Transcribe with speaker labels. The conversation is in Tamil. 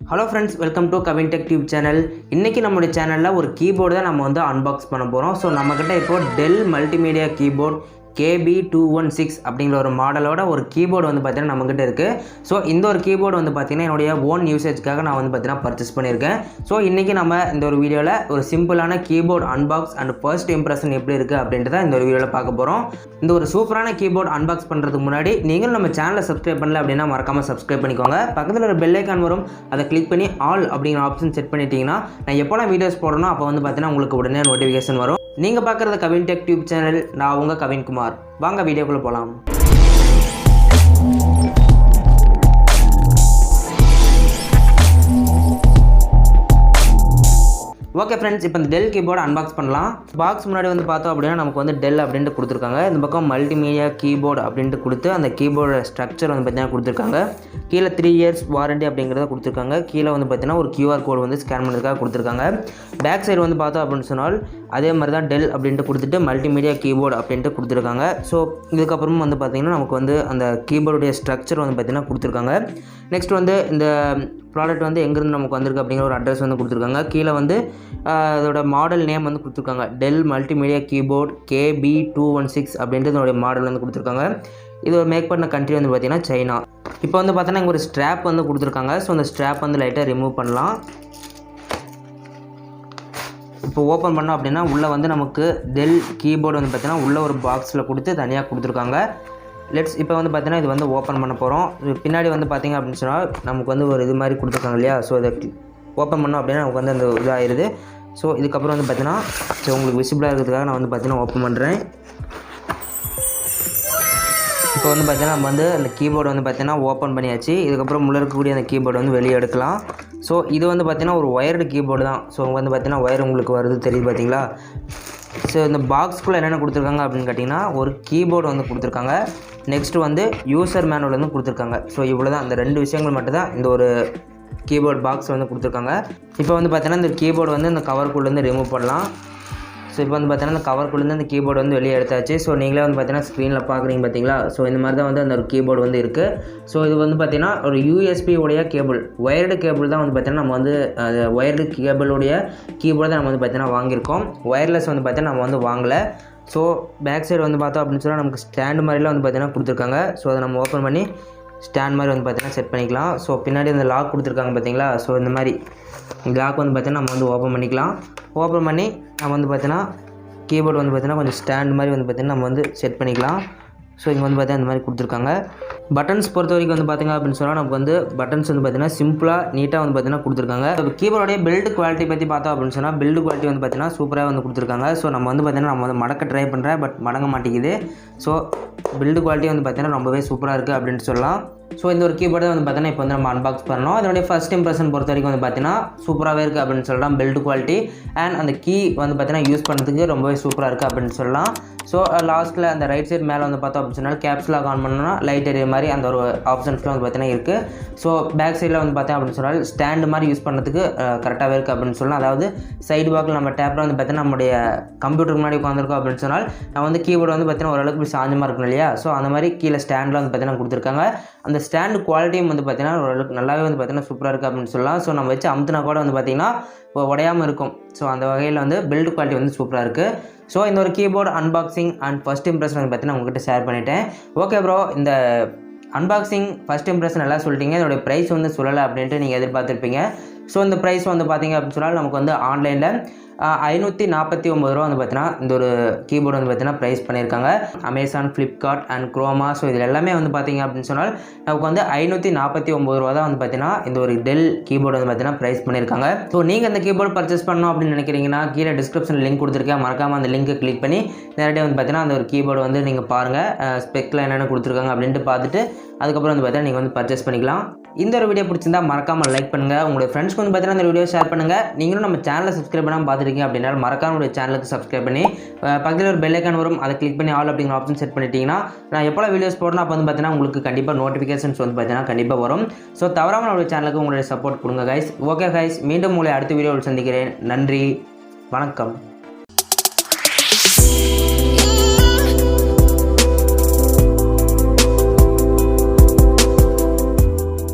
Speaker 1: Hello friends, welcome to KAVIN Tech Tube channel. இன்னைக்கு நம்மளுடைய சேனல்ல ஒரு கீபோர்டு தான் நம்ம வந்து அன்பாக்ஸ் பண்ண போறோம். சோ நம்மகிட்ட இப்போ Dell multimedia keyboard kb216 அப்படிங்கிற ஒரு மாடலோட ஒரு கீபோர்டு வந்து பார்த்தீங்கன்னா நம்மகிட்ட இருக்கு. ஸோ இந்த ஒரு கீபோர்டு வந்து பார்த்தீங்கன்னா என்னுடைய ஓன் யூசேஜ்க்காக நான் வந்து பார்த்தீங்கன்னா பர்ச்சேஸ் பண்ணியிருக்கேன். ஸோ இன்றைக்கி நம்ம இந்த ஒரு வீடியோவில் ஒரு சிம்பிளான keyboard unbox and first impression எப்படி இருக்குது அப்படின்றத இந்த ஒரு வீடியோவில் பார்க்க போகிறோம். இந்த ஒரு சூப்பரான கீபோர்டு அன்பாக்ஸ் பண்ணுறதுக்கு முன்னாடி நீங்கள் நம்ம சேனலை சப்ஸ்கிரைப் பண்ணல அப்படின்னா மறக்காமல் சப்ஸ்கிரைப் பண்ணிக்கோங்க. பக்கத்தில் ஒரு பெல் ஐக்கான் வரும், அதை கிளிக் பண்ணி ஆல் அப்படிங்கிற ஆப்ஷன் செட் பண்ணிட்டீங்கன்னா நான் எப்போலாம் வீடியோஸ் போடணும் அப்போ வந்து பார்த்தீங்கன்னா உங்களுக்கு உடனே நோட்டிஃபிகேஷன் வரும். நீங்கள் பார்க்குறது KAVIN Tech Tube சேனல். நான் உங்கள் கவின் குமார். வாங்க வீடியோக்குள்ளே போகலாம். ஓகே ஃப்ரெண்ட்ஸ், இப்போ இந்த டெல் கீபோர்டு அன்பாக்ஸ் பண்ணலாம். பாக்ஸ் முன்னாடி வந்து பார்த்தோம் அப்படின்னா நமக்கு வந்து டெல் அப்படின்ட்டு கொடுத்துருக்காங்க. இந்த பக்கம் மல்டிமீடியா கீபோர்டு அப்படின்ட்டு கொடுத்து அந்த கீபோர்டு ஸ்ட்ரக்சர் வந்து பார்த்தீங்கன்னா கொடுத்துருக்காங்க. கீழே 3 years வாரண்டி அப்படிங்கிறத கொடுத்துருக்காங்க. கீழே வந்து பார்த்தீங்கன்னா ஒரு QR கோடு வந்து ஸ்கேன் பண்ணுறதுக்காக கொடுத்துருக்காங்க. பேக் சைடு வந்து பார்த்தோம் அப்படின்னு சொன்னால் அதே மாதிரி தான் டெல் அப்படின்ட்டு கொடுத்துட்டு மல்டிமீடியா கீபோர்டு அப்படின்ட்டு கொடுத்துருக்காங்க. ஸோ இதுக்கப்புறமும் வந்து பார்த்திங்கன்னா நமக்கு வந்து அந்த கீபோர்டுடைய ஸ்ட்ரக்சர் வந்து பார்த்திங்கன்னா கொடுத்துருக்காங்க. நெக்ஸ்ட் வந்து இந்த ப்ராடக்ட் வந்து எங்கேருந்து நமக்கு வந்திருக்கு அப்படிங்கிற ஒரு அட்ரஸ் வந்து கொடுத்துருக்காங்க. கீழே வந்து அதோட மாடல் நேம் வந்து கொடுத்துருக்காங்க. டெல் மல்டிமீடியா கீபோர்டு kb216 அப்படின்ட்டு இதோடைய மாடல் வந்து கொடுத்துருக்காங்க. இது மேக் பண்ண கண்ட்ரி வந்து பார்த்திங்கன்னா சைனா. இப்போ வந்து பார்த்தோன்னா இங்கே ஒரு ஸ்ட்ராப் வந்து கொடுத்துருக்காங்க. ஸோ அந்த ஸ்ட்ராப் வந்து லைட்டாக ரிமூவ் பண்ணலாம். இப்போ ஓப்பன் பண்ணோம் அப்படின்னா உள்ளே வந்து நமக்கு டெல் கீபோர்டு வந்து பார்த்திங்கன்னா உள்ளே ஒரு பாக்ஸில் கொடுத்து தனியாக கொடுத்துருக்காங்க. இப்போ வந்து பார்த்தீங்கன்னா இது வந்து ஓப்பன் பண்ண போகிறோம். பின்னாடி வந்து பார்த்திங்க அப்படின்னு சொன்னால் நமக்கு வந்து ஒரு இது மாதிரி கொடுத்துருக்காங்க இல்லையா. ஸோ இதை ஓப்பன் பண்ணோம் அப்படின்னா நமக்கு வந்து அந்த இதாகிடுது. ஸோ இதுக்கப்புறம் வந்து பார்த்தீங்கன்னா உங்களுக்கு விசிபிளாக இருக்கிறதுக்காக நான் வந்து பார்த்தீங்கன்னா ஓப்பன் பண்ணுறேன். இப்போ வந்து பார்த்தீங்கன்னா நம்ம வந்து அந்த கீபோர்டு வந்து பார்த்தீங்கன்னா ஓப்பன் பண்ணியாச்சு. இதுக்கப்புறம் உள்ளே இருக்கக்கூடிய அந்த கீபோர்டு வந்து வெளியே எடுக்கலாம். ஸோ இது வந்து பார்த்தீங்கன்னா ஒரு ஒயர்டு கீபோர்டு தான். ஸோ வந்து பார்த்தீங்கன்னா ஒயர் உங்களுக்கு வருது தெரியுது பார்த்தீங்களா. ஸோ இந்த பாக்ஸ்குள்ளே என்னென்ன கொடுத்துருக்காங்க அப்படின்னு கேட்டிங்கன்னா ஒரு கீபோர்டு வந்து கொடுத்துருக்காங்க. நெக்ஸ்ட்டு வந்து யூசர் மேனுவல் வந்து கொடுத்துருக்காங்க. ஸோ இவ்வளோ தான், அந்த 2 விஷயங்கள் மட்டும் தான் இந்த ஒரு கீபோர்ட் பாக்ஸ் வந்து கொடுத்துருக்காங்க. இப்போ வந்து பார்த்தீங்கன்னா இந்த கீபோர்டு வந்து இந்த கவருக்குள்ளேருந்து ரிமூவ் பண்ணலாம். ஸோ இப்போ வந்து பார்த்தீங்கன்னா இந்த கவருக்குள்ளேருந்து இந்த கீபோர்டு வந்து வெளியே எடுத்தாச்சு. ஸோ நீங்களே வந்து பார்த்தீங்கன்னா ஸ்க்ரீனில் பார்க்குறீங்க பார்த்தீங்களா. ஸோ இந்த மாதிரி தான் வந்து அந்த ஒரு கீபோர்டு வந்து இருக்குது. ஸோ இது வந்து பார்த்திங்கன்னா ஒரு USB உடைய கேபிள், ஒயர்டு கேபிள் தான் வந்து பார்த்திங்கன்னா நம்ம வந்து ஒயர்டு கேபிளுடைய கீபோர்டு தான் நம்ம வந்து பார்த்திங்கன்னா வாங்கியிருக்கோம். ஒயர்லெஸ் வந்து பார்த்திங்கன்னா நம்ம வந்து வாங்கலை. ஸோ பேக் சைடு வந்து பார்த்தோம் அப்படின்னு சொன்னால் நமக்கு ஸ்டாண்டு மாதிரிலாம் வந்து பார்த்திங்கன்னா கொடுத்துருக்காங்க. ஸோ அதை நம்ம ஓப்பன் பண்ணி ஸ்டாண்ட் மாதிரி வந்து பார்த்திங்கன்னா செட் பண்ணிக்கலாம். ஸோ பின்னாடி அந்த லாக் கொடுத்துருக்காங்க பார்த்தீங்களா. ஸோ இந்த மாதிரி லாக் வந்து பார்த்திங்கன்னா நம்ம வந்து ஓப்பன் பண்ணிக்கலாம். ஓப்பன் பண்ணி நம்ம வந்து பார்த்திங்கன்னா கீபோர்டு வந்து பார்த்திங்கன்னா கொஞ்சம் ஸ்டாண்ட் மாதிரி வந்து பார்த்திங்கன்னா நம்ம வந்து செட் பண்ணிக்கலாம். ஸோ இங்கே வந்து பார்த்தீங்கன்னா இந்த மாதிரி கொடுத்துருக்காங்க. பட்டன்ஸ் பொறுத்த வரைக்கும் வந்து பார்த்திங்க அப்படின்னு சொன்னால் நமக்கு வந்து பட்டன்ஸ் வந்து பார்த்திங்கன்னா சிம்பிளாக நீட்டாக வந்து பார்த்திங்கன்னா கொடுத்துருக்காங்க. இப்போ கீபோர்டோடைய பில்டு குவாலிட்டி பற்றி பார்த்தோம் அப்படின்னு சொன்னால் பில்டு குவாலிட்டி வந்து பார்த்திங்கன்னா சூப்பராக வந்து கொடுத்துருக்காங்க. ஸோ நம்ம வந்து பார்த்திங்கன்னா நம்ம வந்து மடக்க ட்ரை பண்ணுறேன், பட் மடங்க மாட்டேங்குது. ஸோ பில்டு குவாலிட்டி வந்து பார்த்திங்கன்னா ரொம்பவே சூப்பராக இருக்குது அப்படின்ட்டு சொல்லலாம். ஸோ இந்த ஒரு கீபோர்டு வந்து பார்த்தீங்கன்னா இப்போ வந்து நம்ம அன்பாக்ஸ் பண்ணோம். அதனுடைய ஃபர்ஸ்ட் இம்ப்ரெஷன் பொறுத்த வரைக்கும் வந்து பார்த்தீங்கன்னா சூப்பராகவே இருக்குது அப்படின்னு சொல்லலாம். பில்டு குவாலிட்டி அண்ட் அந்த கீ வந்து பார்த்தீங்கன்னா யூஸ் பண்ணுறதுக்கு ரொம்பவே சூப்பராக இருக்குது அப்படின்னு சொல்லலாம். ஸோ லாஸ்ட்டில் அந்த ரைட் சைடு மேலே வந்து பார்த்தோம் அப்படின்னு சொன்னால் கேப்ஸ் லாக் ஆன் பண்ணோன்னா லைட் எரிய மாதிரி அந்த ஒரு ஆப்ஷன்ஸ்லாம் வந்து பார்த்தீங்கன்னா இருக்குது. ஸோ பேக் சைடில் வந்து பார்த்தேன் அப்படின்னு சொன்னால் ஸ்டாண்டு மாதிரி யூஸ் பண்ணுறதுக்கு கரெக்டாகவே இருக்குது அப்படின்னு சொல்லலாம். அதாவது சைடு பாக்கில் நம்ம டேப்பில் வந்து பார்த்தீங்கன்னா நம்மளுடைய கம்ப்யூட்டருக்கு முன்னாடி உட்காந்துருக்கோம் அப்படின்னு சொன்னால் நான் வந்து கீபோர்டு வந்து பார்த்தீங்கன்னா ஓரளவுக்கு சாஞ்சமாக இருக்கும் இல்லையா. ஸோ அந்த மாதிரி கீழே ஸ்டாண்டில் வந்து பார்த்தீங்கன்னா கொடுத்துருக்காங்க. அந்த ஸ்டாண்டு குவாலிட்டியும் வந்து பார்த்தீங்கன்னா ஓரளவுக்கு நல்லாவே வந்து பார்த்தீங்கன்னா சூப்பராக இருக்குது அப்படின்னு சொல்லலாம். ஸோ நம்ம வச்சு அமுத்தினா கூட வந்து பார்த்திங்கன்னா உடையாமல் இருக்கும். ஸோ அந்த வகையில் வந்து பில்டு குவாலிட்டி வந்து சூப்பராக இருக்குது. ஸோ இந்த ஒரு keyboard unboxing and first impression வந்து பார்த்தீங்கன்னா உங்கள்கிட்ட ஷேர் பண்ணிட்டேன். ஓகே ப்ரோ, இந்த அன்பாக்சிங் ஃபஸ்ட் இம்ப்ரெஷன் எல்லாம் சொல்லிட்டீங்க, இதோடைய ப்ரைஸ் வந்து சொல்லலை அப்படின்ட்டு நீங்கள் எதிர்பார்த்துருப்பீங்க. ஸோ இந்த ப்ரைஸ் வந்து பார்த்திங்க அப்படின்னு சொன்னால் நமக்கு வந்து ஆன்லைனில் 549 ரூபா வந்து பார்த்தீங்கன்னா இந்த ஒரு கீபோர்டு வந்து பார்த்தீங்கன்னா ப்ரைஸ் பண்ணியிருக்காங்க. Amazon, Flipkart and Croma. So இதில் எல்லாமே வந்து பார்த்திங்க அப்படின்னு சொன்னால் நமக்கு வந்து 549 ரூபா தான் வந்து பார்த்தீங்கன்னா இந்த ஒரு டெல் கீபோர்டு வந்து பார்த்தீங்கன்னா ப்ரைஸ் பண்ணியிருக்காங்க. ஸோ நீங்கள் அந்த கீபோர்டு பர்ச்சேஸ் பண்ணணும் அப்படின்னு நினைக்கிறீங்கன்னா கீழே டிஸ்கிரிப்ஷன் லிங்க் கொடுத்துருக்கேன். மறக்காமல் அந்த லிங்க்கை கிளிக் பண்ணி நேரடியாக வந்து பார்த்தீங்கன்னா அந்த ஒரு கீபோர்டு வந்து நீங்கள் பாருங்கள், ஸ்பெக்கில் என்னென்ன கொடுத்துருக்காங்க அப்படின்ட்டு பார்த்துட்டு அதுக்கப்புறம் வந்து பார்த்தீங்கன்னா நீங்கள் வந்து பர்ச்சேஸ் பண்ணிக்கலாம். இந்த ஒரு வீடியோ பிடிச்சிருந்தா மறக்காமல் லைக் பண்ணுங்கள். உங்களுடைய ஃப்ரெண்ட்ஸ்க்கு வந்து பார்த்தீங்கன்னா இந்த வீடியோ ஷேர் பண்ணுங்கள். நீங்களும் நம்ம சேனலை சப்ஸ்கிரைப் பண்ணாமல் பார்த்துருக்கீங்க அப்படின்னா மறக்காம உடைய சேனலுக்கு சப்ஸ்கிரைப் பண்ணி பக்கத்தில் ஒரு பெல் ஐக்கான் வரும், அதை கிளிக் பண்ணி ஆல் அப்படிங்கிற ஆப்ஷன் செட் பண்ணிட்டீங்கன்னா நான் எப்போ வீடியோஸ் போடணும் அப்போ வந்து பார்த்தீங்கன்னா உங்களுக்கு கண்டிப்பாக நோட்டிஃபிகேஷன்ஸ் வந்து பார்த்தீங்கன்னா கண்டிப்பாக வரும். ஸோ தவறாமல் நம்மளுடைய சேனலுக்கு உங்களுடைய சப்போர்ட் கொடுங்க கைஸ். ஓகே கைஸ், மீண்டும் உங்களை அடுத்த வீடியோவில் சந்திக்கிறேன். நன்றி, வணக்கம்.